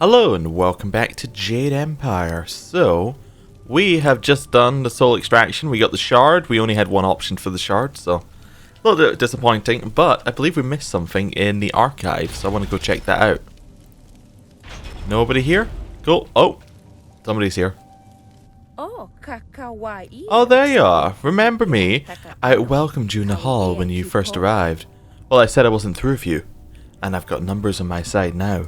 Hello and welcome back to Jade Empire. So, we have just done the soul extraction. We got the shard. We only had one option for the shard, so a little bit disappointing, but I believe we missed something in the archive, so I want to go check that out. Nobody here? Cool. Oh, somebody's here. Oh, there you are. Remember me? I welcomed you in the hall when you first arrived. Well, I said I wasn't through with you, and I've got numbers on my side now.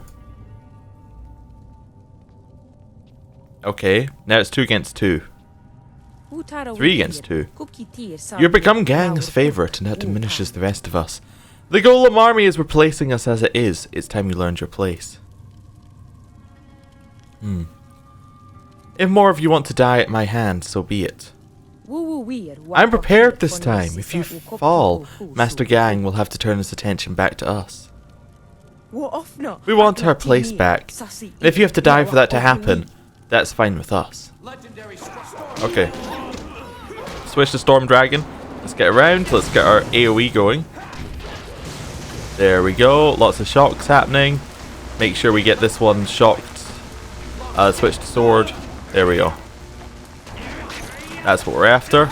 Okay, now it's 2 against 2. 3 against 2. You've become gang's favourite, and that diminishes the rest of us. The Golem army is replacing us as it is. It's time you learned your place. If more of you want to die at my hand, so be it. I'm prepared this time. If you fall, Master Gang will have to turn his attention back to us. We want our place back. And if you have to die for that to happen, that's fine with us. Okay. Switch to Storm Dragon. Let's get around. Let's get our AoE going. There we go. Lots of shocks happening. Make sure we get this one shocked. Switch to Sword. There we go. That's what we're after.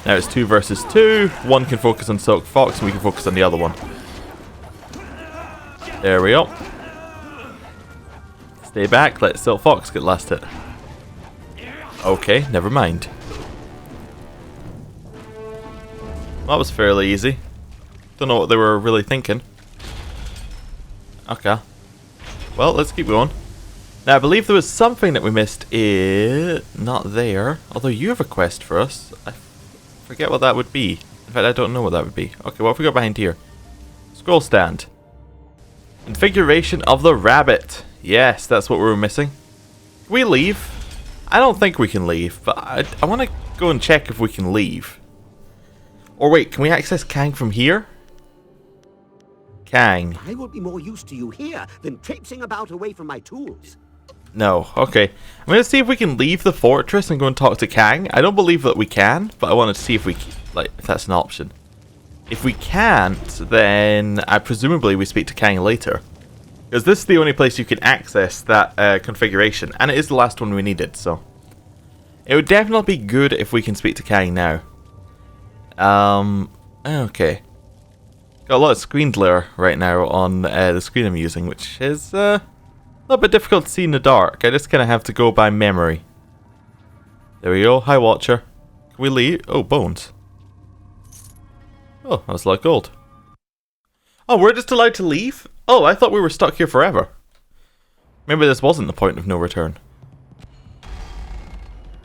Now it's 2 versus 2. One can focus on Silk Fox and we can focus on the other one. There we go. Stay back, let Silk Fox get last hit. Okay, never mind. That was fairly easy. Don't know what they were really thinking. Okay. Well, let's keep going. Now, I believe there was something that we missed. Not there. Although you have a quest for us. I forget what that would be. In fact, I don't know what that would be. Okay, what have we got behind here? Scroll stand. Configuration of the rabbit. Yes, that's what we were missing. Can we leave? I don't think we can leave, but I want to go and check if we can leave. Or wait, can we access Kang from here? Kang. I will be more used to you here than traipsing about away from my tools. No, okay. I'm going to see if we can leave the fortress and go and talk to Kang. I don't believe that we can, but I wanted to see if we, if that's an option. If we can't, then presumably we speak to Kang later. Because this is the only place you can access that configuration, and it is the last one we needed, so it would definitely be good if we can speak to Kang now. Okay. Got a lot of screen glare right now on the screen I'm using, which is a little bit difficult to see in the dark. I just kind of have to go by memory. There we go. Hi, Watcher. Can we leave? Oh, bones. Oh, that was a lot of gold. Oh, we're just allowed to leave? Oh, I thought we were stuck here forever. Maybe this wasn't the point of no return.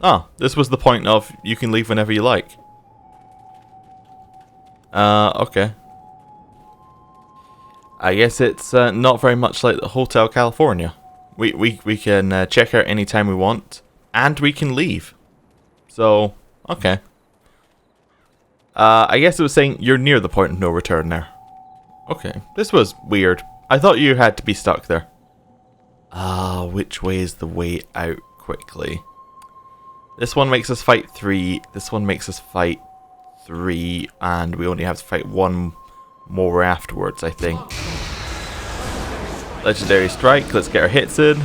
Oh, this was the point of you can leave whenever you like. Okay. I guess it's not very much like the Hotel California. We can check out anytime we want, and we can leave. So, okay. I guess it was saying you're near the point of no return there. Okay, this was weird. I thought you had to be stuck there. Which way is the way out quickly? This one makes us fight 3. This one makes us fight 3. And we only have to fight 1 more afterwards, I think. Legendary Strike. Let's get our hits in.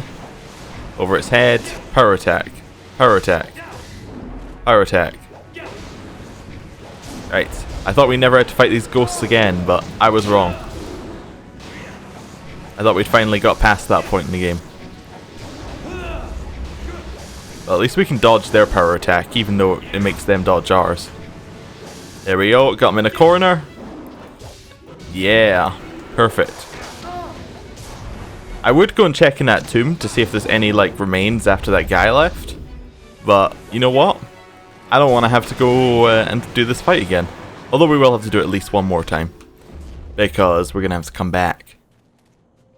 Over its head. Power attack. Power attack. Power attack. Right. I thought we never had to fight these ghosts again, but I was wrong. I thought we'd finally got past that point in the game. Well, at least we can dodge their power attack, even though it makes them dodge ours. There we go, got him in a corner. Yeah, perfect. I would go and check in that tomb to see if there's any, remains after that guy left. But, you know what? I don't want to have to go and do this fight again. Although we will have to do it at least one more time. Because we're going to have to come back.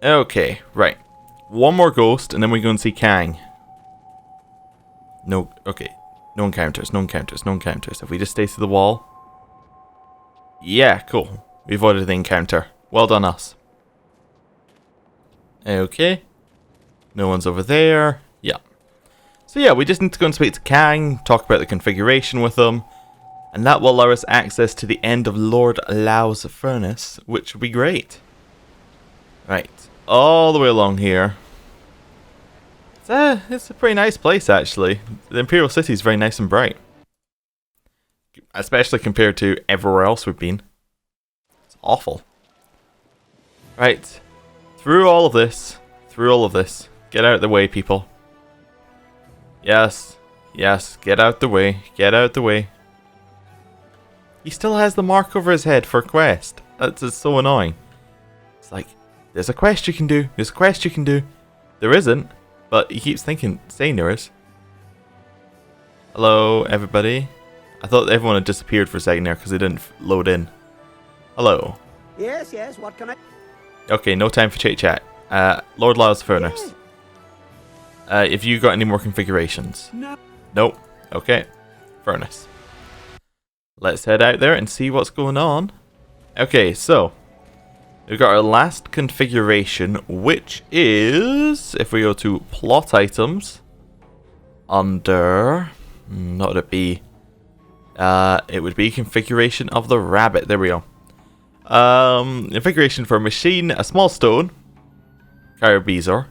Okay, right. One more ghost, and then we go and see Kang. No, okay. No encounters, no encounters, no encounters. If we just stay to the wall. Yeah, cool. We avoided the encounter. Well done, us. Okay. No one's over there. Yeah. So yeah, we just need to go and speak to Kang, talk about the configuration with him. And that will allow us access to the end of Lord Lao's furnace, which would be great. Right, all the way along here. It's a pretty nice place, actually. The Imperial City is very nice and bright. Especially compared to everywhere else we've been. It's awful. Right. Through all of this. Get out of the way, people. Yes. Yes, get out the way. Get out the way. He still has the mark over his head for a quest. That's just so annoying. It's like, there's a quest you can do. There's a quest you can do. There isn't, but he keeps saying there is. Hello, everybody. I thought everyone had disappeared for a second there because they didn't load in. Hello. Yes, yes, what can I... Okay, no time for chit-chat. Lord Lao's furnace. Have you got any more configurations? No. Nope. Okay. Furnace. Let's head out there and see what's going on. Okay, so we've got our last configuration, which is, if we go to plot items, under, what would it be? It would be configuration of the rabbit. There we go. Configuration for a machine, a small stone, carabizor.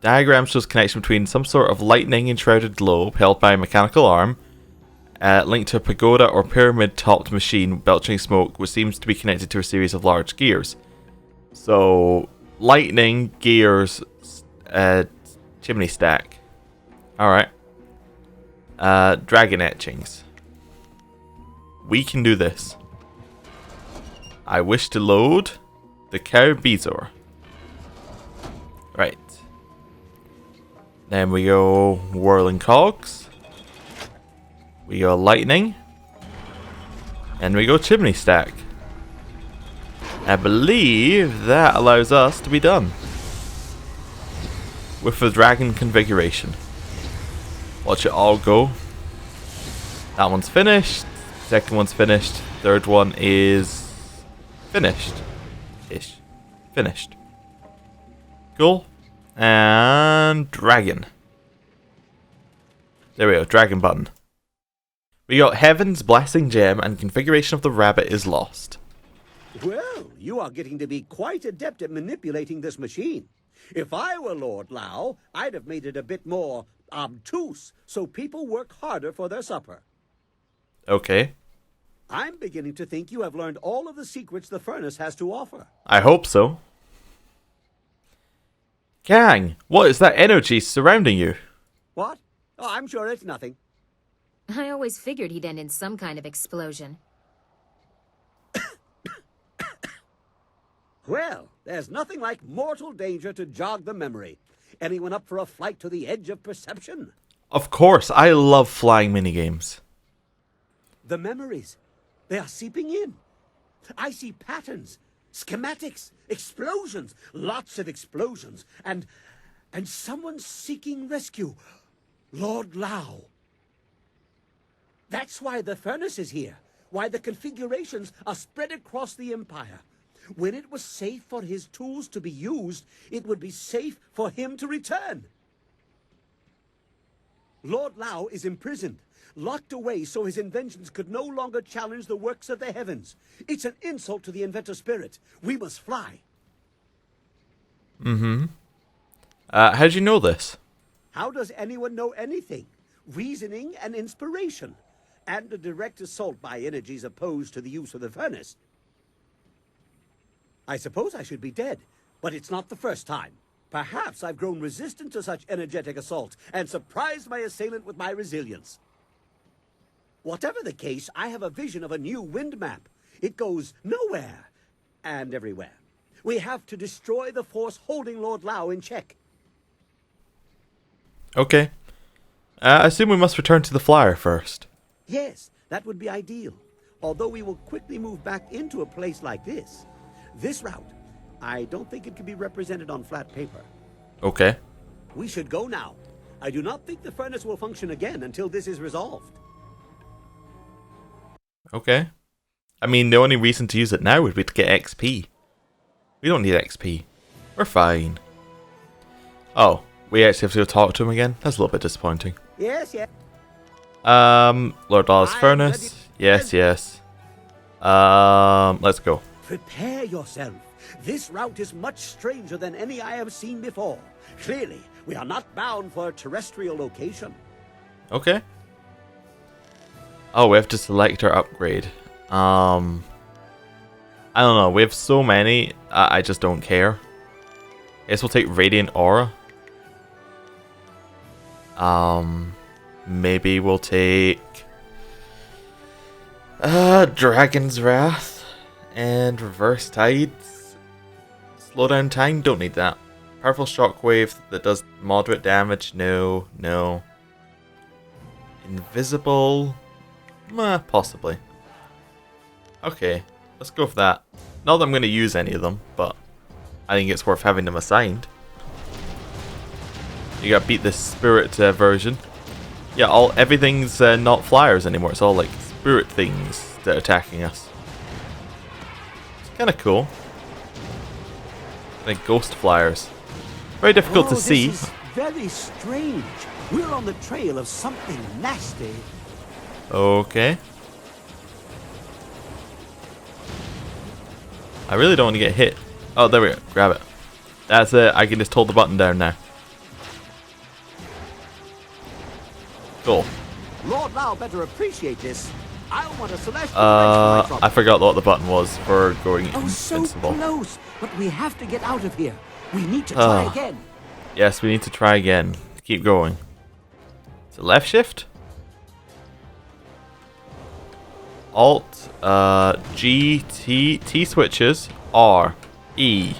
Diagram shows connection between some sort of lightning enshrouded globe held by a mechanical arm, linked to a pagoda or pyramid-topped machine belching smoke, which seems to be connected to a series of large gears. So, lightning, gears, chimney stack. Alright. Dragon etchings. We can do this. I wish to load the carabizor. Right. Then we go whirling cogs. We go lightning. And we go chimney stack. I believe that allows us to be done with the dragon configuration. Watch it all go. That one's finished. Second one's finished. Third one is finished. Ish. Finished. Cool. And dragon. There we go, dragon button. We got Heaven's Blessing Gem and configuration of the rabbit is lost. Well, you are getting to be quite adept at manipulating this machine. If I were Lord Lao, I'd have made it a bit more obtuse so people work harder for their supper. Okay. I'm beginning to think you have learned all of the secrets the furnace has to offer. I hope so. Gang, what is that energy surrounding you? What? Oh, I'm sure it's nothing. I always figured he'd end in some kind of explosion. Well, there's nothing like mortal danger to jog the memory. Anyone up for a flight to the edge of perception? Of course, I love flying minigames. The memories, they are seeping in. I see patterns, schematics, explosions, lots of explosions, and someone seeking rescue. Lord Lao. That's why the furnace is here, why the configurations are spread across the Empire. When it was safe for his tools to be used, it would be safe for him to return. Lord Lao is imprisoned, locked away so his inventions could no longer challenge the works of the heavens. It's an insult to the inventor spirit. We must fly. Mm-hmm. How'd you know this? How does anyone know anything? Reasoning and inspiration, and a direct assault by energies opposed to the use of the furnace. I suppose I should be dead, but it's not the first time. Perhaps I've grown resistant to such energetic assault and surprised my assailant with my resilience. Whatever the case, I have a vision of a new wind map. It goes nowhere and everywhere. We have to destroy the force holding Lord Lao in check. Okay. I assume we must return to the flyer first. Yes, that would be ideal. Although we will quickly move back into a place like this. This route, I don't think it can be represented on flat paper. Okay. We should go now. I do not think the furnace will function again until this is resolved. Okay. I mean, the only reason to use it now would be to get XP. We don't need XP. We're fine. Oh, we actually have to go talk to him again? That's a little bit disappointing. Yes, yes. Lord Law's furnace. Yes, yes. Let's go. Prepare yourself. This route is much stranger than any I have seen before. Clearly, we are not bound for a terrestrial location. Okay. Oh, we have to select our upgrade. I don't know. We have so many. I just don't care. I guess we'll take Radiant Aura. Maybe we'll take Dragon's Wrath and Reverse Tides. Slow down time, don't need that. Powerful Shockwave that does moderate damage, no. Invisible, possibly. Okay, let's go for that. Not that I'm going to use any of them, but I think it's worth having them assigned. You gotta beat this spirit version. Yeah, everything's not flyers anymore. It's all like spirit things that are attacking us. It's kind of cool. Like ghost flyers. Very difficult to see. This is very strange. We're on the trail of something nasty. Okay. I really don't want to get hit. Oh, there we go. Grab it. That's it. I can just hold the button down now. Cool. Lord Lao better appreciate this. I want a celestial wrench for my I forgot what the button was for going invincible. So close, but we have to get out of here. We need to try again. Yes, we need to try again. Keep going. Is it left shift? Alt, G, T switches, R, E.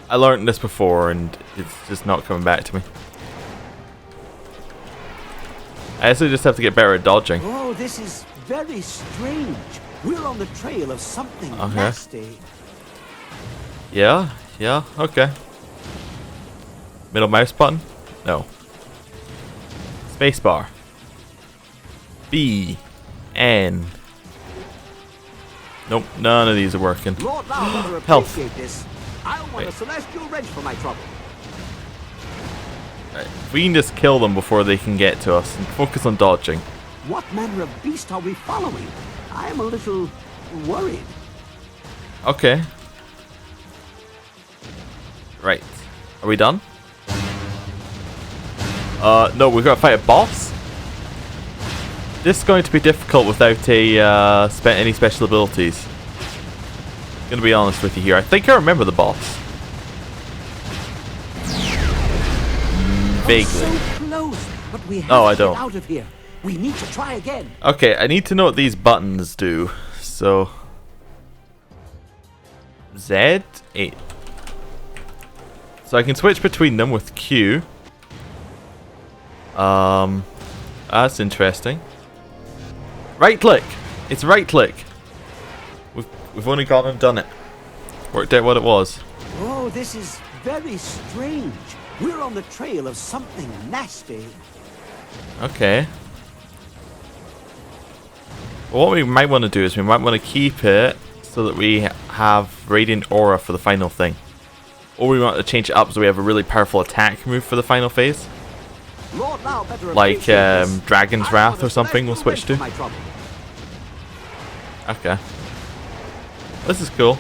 I learned this before and it's just not coming back to me. I actually just have to get better at dodging. Oh, this is very strange. We're on the trail of something nasty. Yeah, okay. Middle mouse button? No. Spacebar. B. N. Nope, none of these are working. Lord Lao Health. This. I want a celestial wrench for my trouble. Right. We can just kill them before they can get to us and focus on dodging. What manner of beast are we following? I am a little worried. Okay. Right. Are we done? No, we've got to fight a boss. This is going to be difficult without any special abilities. I'm gonna be honest with you here. I think I remember the boss. Vaguely. So close, but we have I to don't. Get out of here. We need to try again. Okay, I need to know what these buttons do. So Z, 8. So I can switch between them with Q. That's interesting. Right click. It's right click. We've only gone and done it. Worked out what it was. Oh, this is very strange. We're on the trail of something nasty. Okay. Well, what we might want to do is we might want to keep it so that we have Radiant Aura for the final thing. Or we want to change it up so we have a really powerful attack move for the final phase. Lord Lao better Like appreciate Dragon's this. Wrath or something we'll switch to. Okay. This is cool.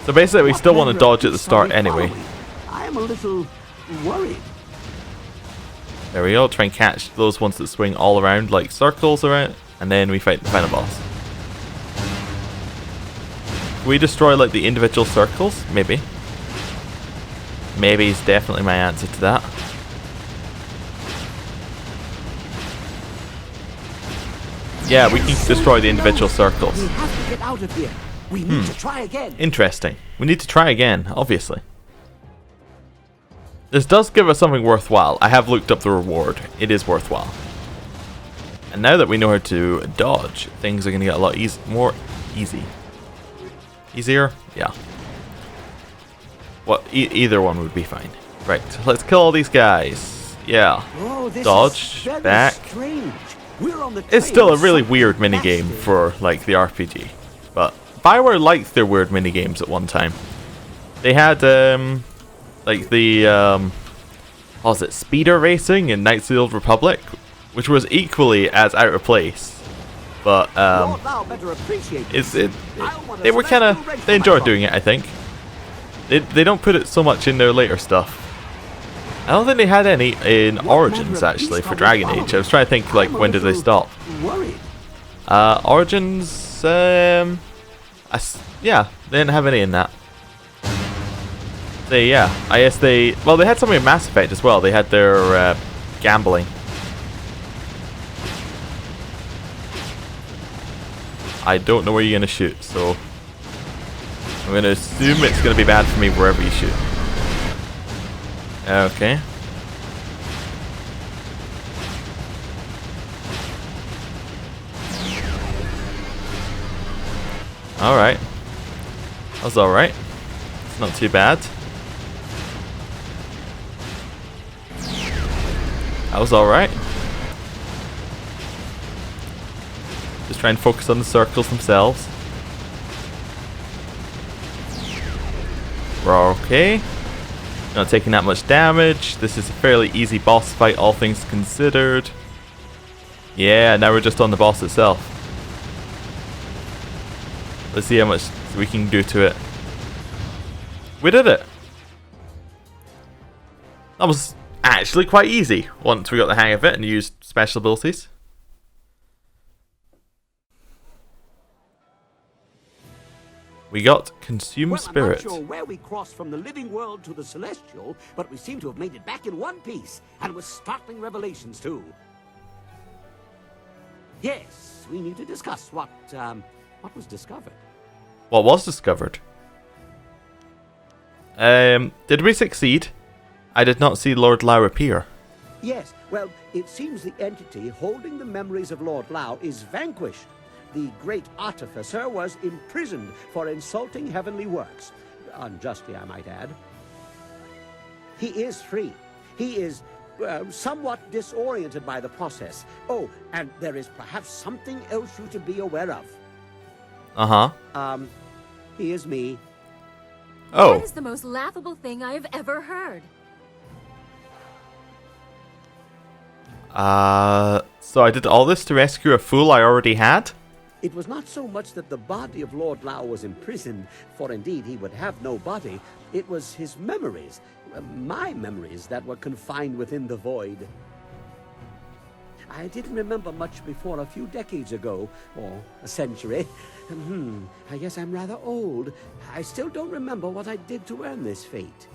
So basically we still want to dodge at the start anyway. I am a little worried. There we go, try and catch those ones that swing all around like circles around, and then we fight the final boss. Can we destroy like the individual circles? Maybe. Maybe is definitely my answer to that. Yeah, we can destroy the individual circles. We have to get out of here. We need to try again. Interesting. We need to try again, obviously. This does give us something worthwhile. I have looked up the reward. It is worthwhile. And now that we know how to dodge, things are going to get a lot more easy. Easier? Yeah. Well, either one would be fine. Right, let's kill all these guys. Yeah. Oh, this Dodge, is very back. Strange. We're on the It's still a trail of really something weird minigame nasty. for like the RPG. But Bioware liked their weird minigames at one time. They had like the what was it, speeder racing in Knights of the Old Republic, which was equally as out of place but Lord Lao better appreciate they were kind of, they enjoyed doing it, I think. They don't put it so much in their later stuff. I don't think they had any in Origins actually for Dragon Age. I was trying to think like when did they stop? Origins, yeah, they didn't have any in that. Yeah, I guess well, they had something in Mass Effect as well. They had their gambling. I don't know where you're gonna shoot, so I'm gonna assume it's gonna be bad for me wherever you shoot. Okay. Alright. That was alright. It's not too bad. That was alright. Just try and focus on the circles themselves. We're okay. Not taking that much damage. This is a fairly easy boss fight, all things considered. Yeah, now we're just on the boss itself. Let's see how much we can do to it. We did it! That was actually quite easy once we got the hang of it and used special abilities. We got Consume Spirit. I'm not sure where we crossed from the living world to the celestial, but we seem to have made it back in one piece, and with startling revelations too. Yes, we need to discuss what was discovered. What was discovered? Did we succeed? I did not see Lord Lao appear. Yes, well, it seems the entity holding the memories of Lord Lao is vanquished. The great artificer was imprisoned for insulting heavenly works. Unjustly, I might add. He is free. He is somewhat disoriented by the process. Oh, and there is perhaps something else you to be aware of. Uh-huh. He is me. Oh. That is the most laughable thing I have ever heard. So I did all this to rescue a fool I already had? It was not so much that the body of Lord Lao was imprisoned, for indeed he would have no body. It was his memories, my memories, that were confined within the void. I didn't remember much before a few decades ago, or a century. I guess I'm rather old. I still don't remember what I did to earn this fate.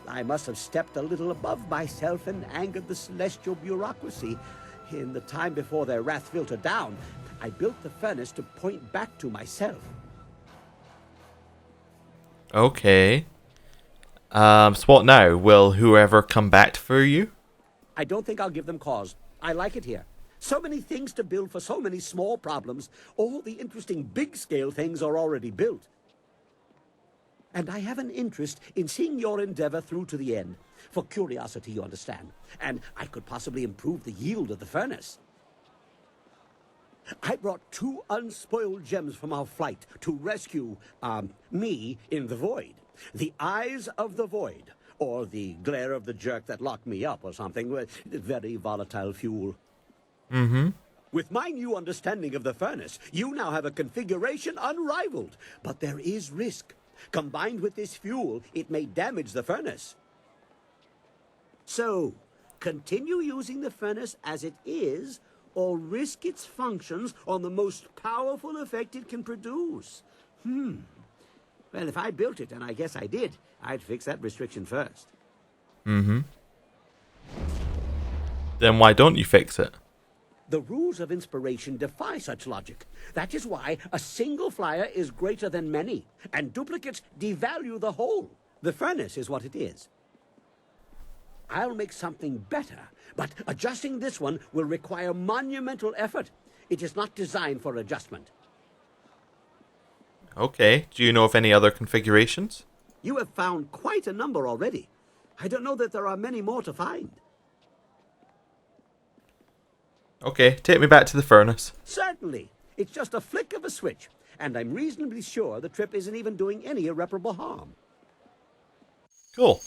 I must have stepped a little above myself and angered the celestial bureaucracy. In the time before their wrath filtered down, I built the furnace to point back to myself. Okay. So what now? Will whoever come back for you? I don't think I'll give them cause. I like it here. So many things to build for so many small problems. All the interesting big-scale things are already built. And I have an interest in seeing your endeavor through to the end. For curiosity, you understand. And I could possibly improve the yield of the furnace. I brought 2 unspoiled gems from our flight to rescue, me in the void. The eyes of the void. Or the glare of the jerk that locked me up or something. Very volatile fuel. Mm-hmm. With my new understanding of the furnace, you now have a configuration unrivaled. But there is risk. Combined with this fuel, it may damage the furnace. So, continue using the furnace as it is, or risk its functions on the most powerful effect it can produce. Well, if I built it, and I guess I did, I'd fix that restriction first. Mm-hmm. Then why don't you fix it? The rules of inspiration defy such logic. That is why a single flyer is greater than many, and duplicates devalue the whole. The furnace is what it is. I'll make something better, but adjusting this one will require monumental effort. It is not designed for adjustment. Okay. Do you know of any other configurations? You have found quite a number already. I don't know that there are many more to find. Okay, take me back to the furnace. Certainly. It's just a flick of a switch, and I'm reasonably sure the trip isn't even doing any irreparable harm. Cool.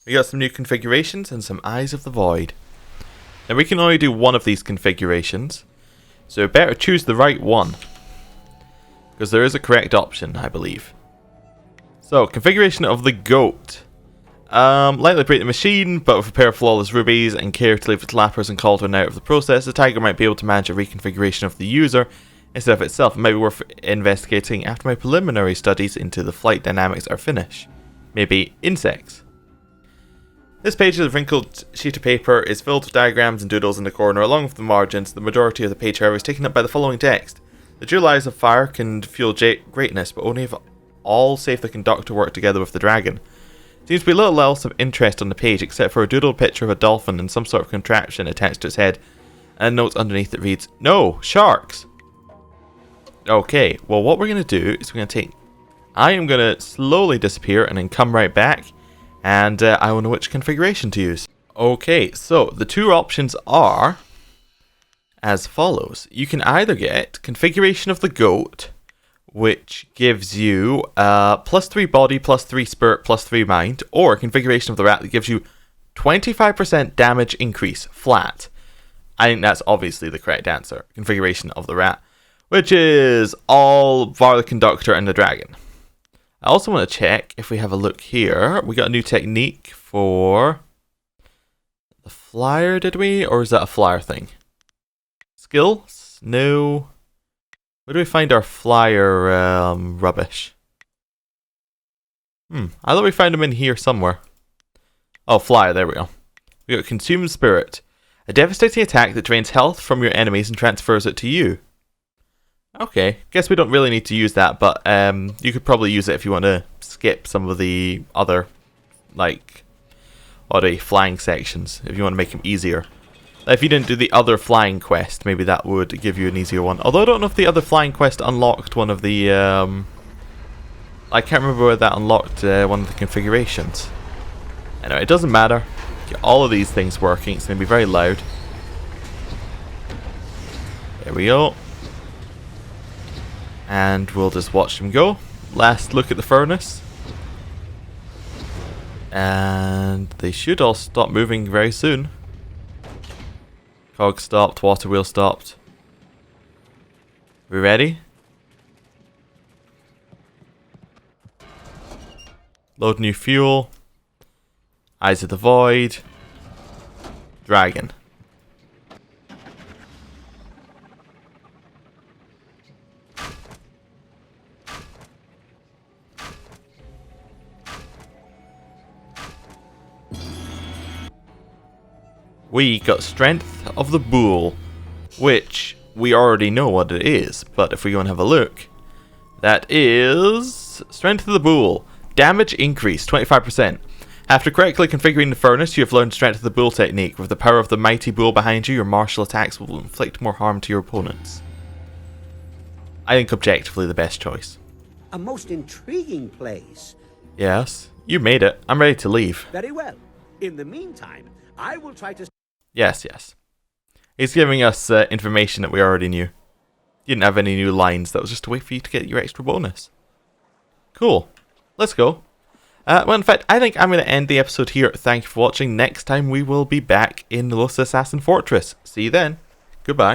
We got some new configurations and some Eyes of the Void. Now we can only do one of these configurations. So better choose the right one. Because there is a correct option, I believe. So, configuration of the goat. Lightly break the machine, but with a pair of flawless rubies and care to leave its lappers and cauldron out of the process, the tiger might be able to manage a reconfiguration of the user instead of itself. It might be worth investigating after my preliminary studies into the flight dynamics are finished. Maybe insects. This page of the wrinkled sheet of paper is filled with diagrams and doodles in the corner, along with the margins. The majority of the page, however, is taken up by the following text. The dual eyes of fire can fuel greatness, but only if all save the conductor work together with the dragon. Seems to be little else of interest on the page, except for a doodled picture of a dolphin and some sort of contraption attached to its head, and a note underneath that reads, "No, sharks!" Okay, well what we're going to do is I am going to slowly disappear and then come right back, and I will know which configuration to use. Okay, so the two options are as follows. You can either get configuration of the goat, which gives you +3 body, +3 spirit, +3 mind, or configuration of the rat that gives you 25% damage increase flat. I think that's obviously the correct answer. Configuration of the rat, which is all bar the conductor and the dragon. I also want to check if we have a look here. We got a new technique for the flyer, did we? Or is that a flyer thing? Skills? No. Where do we find our flyer rubbish? I thought we found them in here somewhere. Oh, flyer, there we go. We got Consume Spirit. A devastating attack that drains health from your enemies and transfers it to you. Okay, guess we don't really need to use that, but you could probably use it if you want to skip some of the other, like, flying sections, if you want to make them easier. If you didn't do the other flying quest, maybe that would give you an easier one. Although I don't know if the other flying quest unlocked one of the, I can't remember where that unlocked one of the configurations. Anyway, it doesn't matter. Get all of these things working. It's going to be very loud. There we go. And we'll just watch them go. Last look at the furnace. And they should all stop moving very soon. Cog stopped, water wheel stopped. We ready? Load new fuel. Eyes of the Void. Dragon. We got Strength of the Bull, which we already know what it is, but if we go and have a look, that is Strength of the Bull. Damage increase, 25%. After correctly configuring the furnace, you have learned Strength of the Bull technique. With the power of the mighty bull behind you, your martial attacks will inflict more harm to your opponents. I think objectively the best choice. A most intriguing place. Yes, you made it. I'm ready to leave. Very well. In the meantime, I will try to... Yes, yes. He's giving us information that we already knew. You didn't have any new lines. That was just a way for you to get your extra bonus. Cool. Let's go. Well, in fact, I think I'm going to end the episode here. Thank you for watching. Next time we will be back in the Los Assassin Fortress. See you then. Goodbye.